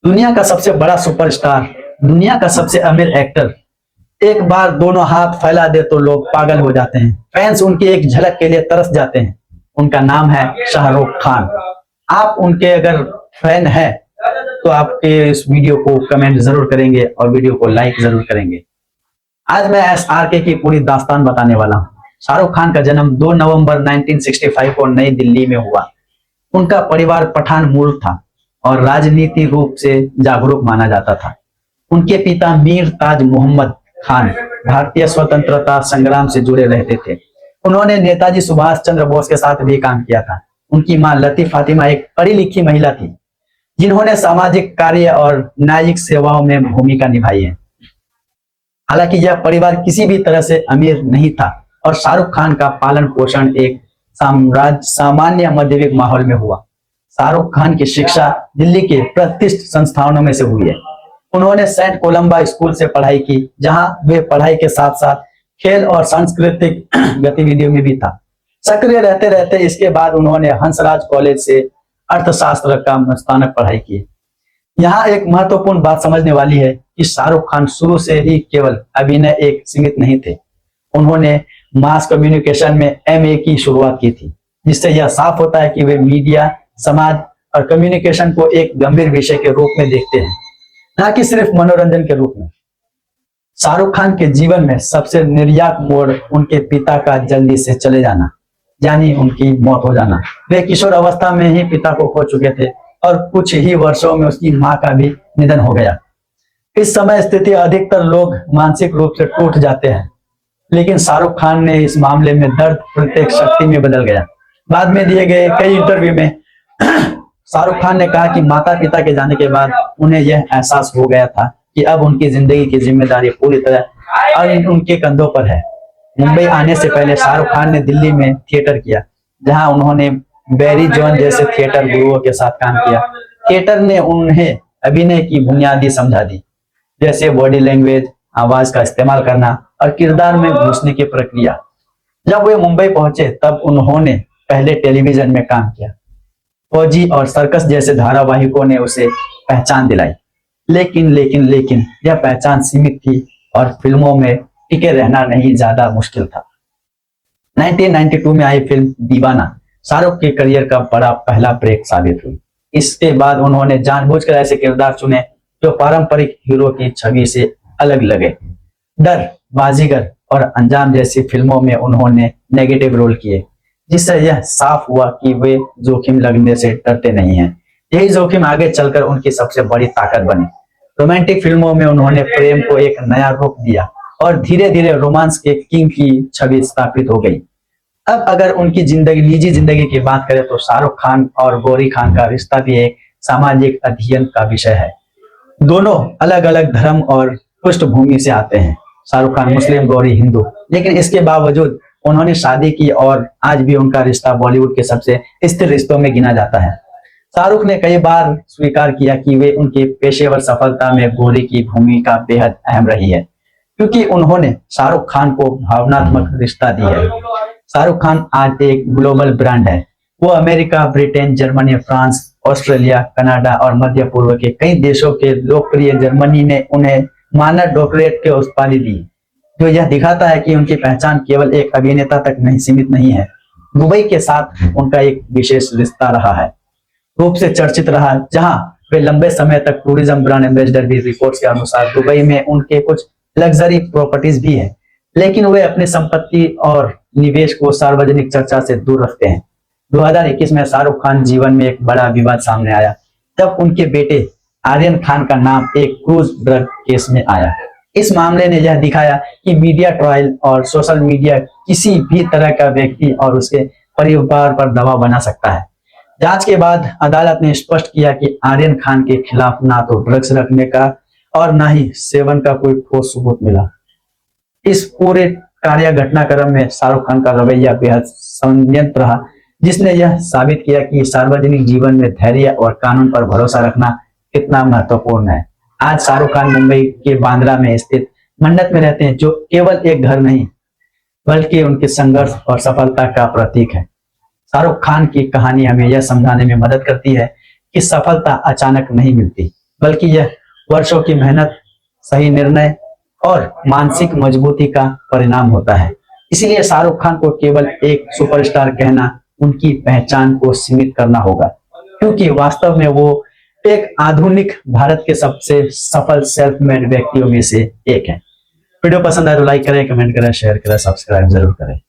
दुनिया का सबसे बड़ा सुपरस्टार, दुनिया का सबसे अमीर एक्टर, एक बार दोनों हाथ फैला दे तो लोग पागल हो जाते हैं। फैंस उनकी एक झलक के लिए तरस जाते हैं। उनका नाम है शाहरुख खान। आप उनके अगर फैन हैं तो आपके इस वीडियो को कमेंट जरूर करेंगे और वीडियो को लाइक जरूर करेंगे। आज मैं SRK की पूरी दास्तान बताने वाला हूँ। शाहरुख खान का जन्म 2 नवंबर 1965 को नई दिल्ली में हुआ। उनका परिवार पठान मूल था और राजनीति रूप से जागरूक माना जाता था। उनके पिता मीर ताज मोहम्मद खान भारतीय स्वतंत्रता संग्राम से जुड़े रहते थे। उन्होंने नेताजी सुभाष चंद्र बोस के साथ भी काम किया था। उनकी मां लतीफ फातिमा एक पढ़ी लिखी महिला थी जिन्होंने सामाजिक कार्य और न्यायिक सेवाओं में भूमिका निभाई है। हालांकि यह परिवार किसी भी तरह से अमीर नहीं था और शाहरुख खान का पालन पोषण एक सामान्य मध्यवित्त माहौल में हुआ। शाहरुख खान की शिक्षा दिल्ली के प्रतिष्ठित संस्थानों में से हुई है। उन्होंने सेंट कोलंबा स्कूल से पढ़ाई की, जहां वे पढ़ाई के साथ साथ खेल और सांस्कृतिक गतिविधियों में भी था सक्रिय रहते रहते। इसके बाद उन्होंने हंसराज कॉलेज से अर्थशास्त्र का स्नातक पढ़ाई की। यहाँ एक महत्वपूर्ण बात समझने वाली है कि शाहरुख खान शुरू से ही केवल अभिनय एक सीमित नहीं थे। उन्होंने मास कम्युनिकेशन में MA की शुरुआत की थी, जिससे यह साफ होता है कि वे मीडिया, समाज और कम्युनिकेशन को एक गंभीर विषय के रूप में देखते हैं, न कि सिर्फ मनोरंजन के रूप में। शाहरुख खान के जीवन में सबसे निर्णायक मोड़ उनके पिता का जल्दी से चले जाना, यानी उनकी मौत हो जाना। वे किशोर अवस्था में ही पिता को खो चुके थे और कुछ ही वर्षों में उसकी मां का भी निधन हो गया। इस समय स्थिति अधिकतर लोग मानसिक रूप से टूट जाते हैं, लेकिन शाहरुख खान ने इस मामले में दर्द प्रत्येक शक्ति में बदल गया। बाद में दिए गए कई इंटरव्यू में शाहरुख खान ने कहा कि माता पिता के जाने के बाद उन्हें यह एहसास हो गया था कि अब उनकी जिंदगी की जिम्मेदारी पूरी तरह उनके कंधों पर है। मुंबई आने से पहले शाहरुख खान ने दिल्ली में थिएटर किया, जहां उन्होंने बैरी जॉन जैसे थिएटर गुरुओं के साथ काम किया। थिएटर ने उन्हें अभिनय की बुनियादी समझा दी, जैसे बॉडी लैंग्वेज, आवाज का इस्तेमाल करना और किरदार में घुसने की प्रक्रिया। जब वे मुंबई पहुंचे तब उन्होंने पहले टेलीविजन में काम किया। फौजी और सर्कस जैसे धारावाहिकों ने उसे पहचान दिलाई, लेकिन यह पहचान सीमित थी और फिल्मों में टिके रहना नहीं ज्यादा मुश्किल था। 1992 में आई फिल्म दीवाना शाहरुख के करियर का बड़ा पहला ब्रेक साबित हुई। इसके बाद उन्होंने जानबूझकर ऐसे किरदार चुने जो पारंपरिक हीरो की छवि से अलग लगे। डर, बाजीगर और अंजाम जैसी फिल्मों में उन्होंने नेगेटिव रोल किए, जिससे यह साफ हुआ कि वे जोखिम लगने से डरते नहीं हैं। यही जोखिम आगे चलकर उनकी सबसे बड़ी ताकत बनी। रोमांटिक फिल्मों में उन्होंने प्रेम को एक नया रूप दिया और धीरे धीरे रोमांस के किंग की छवि स्थापित हो गई। अब अगर उनकी निजी जिंदगी की बात करें तो शाहरुख खान और गौरी खान का रिश्ता भी एक सामाजिक अध्ययन का विषय है। दोनों अलग अलग धर्म और पृष्ठभूमि से आते हैं। शाहरुख खान मुस्लिम, गौरी हिंदू, लेकिन इसके बावजूद उन्होंने शादी की और आज भी उनका रिश्ता बॉलीवुड के सबसे स्थिर रिश्तों में गिना जाता है। शाहरुख ने कई बार स्वीकार किया कि वे उनकी पेशेवर सफलता में गौरी की भूमिका बेहद अहम रही है, क्योंकि उन्होंने शाहरुख खान को भावनात्मक रिश्ता दी है। शाहरुख खान आज एक ग्लोबल ब्रांड है। वो America, Britain, Germany, France, Australia, Canada और मध्य पूर्व के कई देशों के लोकप्रिय जर्मनी ने उन्हें मानद डॉक्टरेट के उपाधि दी, जो यह दिखाता है कि उनकी पहचान केवल एक अभिनेता तक नहीं सीमित नहीं है। दुबई के साथ उनका एक विशेष रिश्ता रहा है, रूप से चर्चित रहा, जहां वे लंबे समय तक टूरिज्म ब्रांड एम्बेसडर भी। रिपोर्ट्स के अनुसार दुबई में उनके कुछ लग्जरी प्रॉपर्टीज भी है, लेकिन वे अपनी संपत्ति और निवेश को सार्वजनिक चर्चा से दूर रखते हैं। 2021 में शाहरुख खान जीवन में एक बड़ा विवाद सामने आया, जब उनके बेटे आर्यन खान का नाम एक क्रूज ड्रग केस में आया। इस मामले ने यह दिखाया कि मीडिया ट्रायल और सोशल मीडिया किसी भी तरह का व्यक्ति और उसके परिवार पर दबाव बना सकता है। जांच के बाद अदालत ने स्पष्ट किया कि आर्यन खान के खिलाफ ना तो ड्रग्स रखने का और ना ही सेवन का कोई ठोस सबूत मिला। इस पूरे कार्य घटनाक्रम में शाहरुख खान का रवैया बेहद संयंत्र रहा, जिसने यह साबित किया कि सार्वजनिक जीवन में धैर्य और कानून पर भरोसा रखना कितना महत्वपूर्ण है। आज शाहरुख खान मुंबई के बांद्रा में स्थित मंडप में रहते हैं, जो केवल एक घर नहीं बल्कि उनके संघर्ष और सफलता का प्रतीक है। शाहरुख खान की कहानी हमें यह समझाने में मदद करती है कि सफलता अचानक नहीं मिलती, बल्कि यह वर्षों की मेहनत, सही निर्णय और मानसिक मजबूती का परिणाम होता है। इसलिए शाहरुख खान को केवल एक सुपरस्टार कहना उनकी पहचान को सीमित करना होगा, क्योंकि वास्तव में वो एक आधुनिक भारत के सबसे सफल सेल्फ मेड व्यक्तियों में से एक है। वीडियो पसंद आए तो लाइक करें, कमेंट करें, शेयर करें, सब्सक्राइब जरूर करें।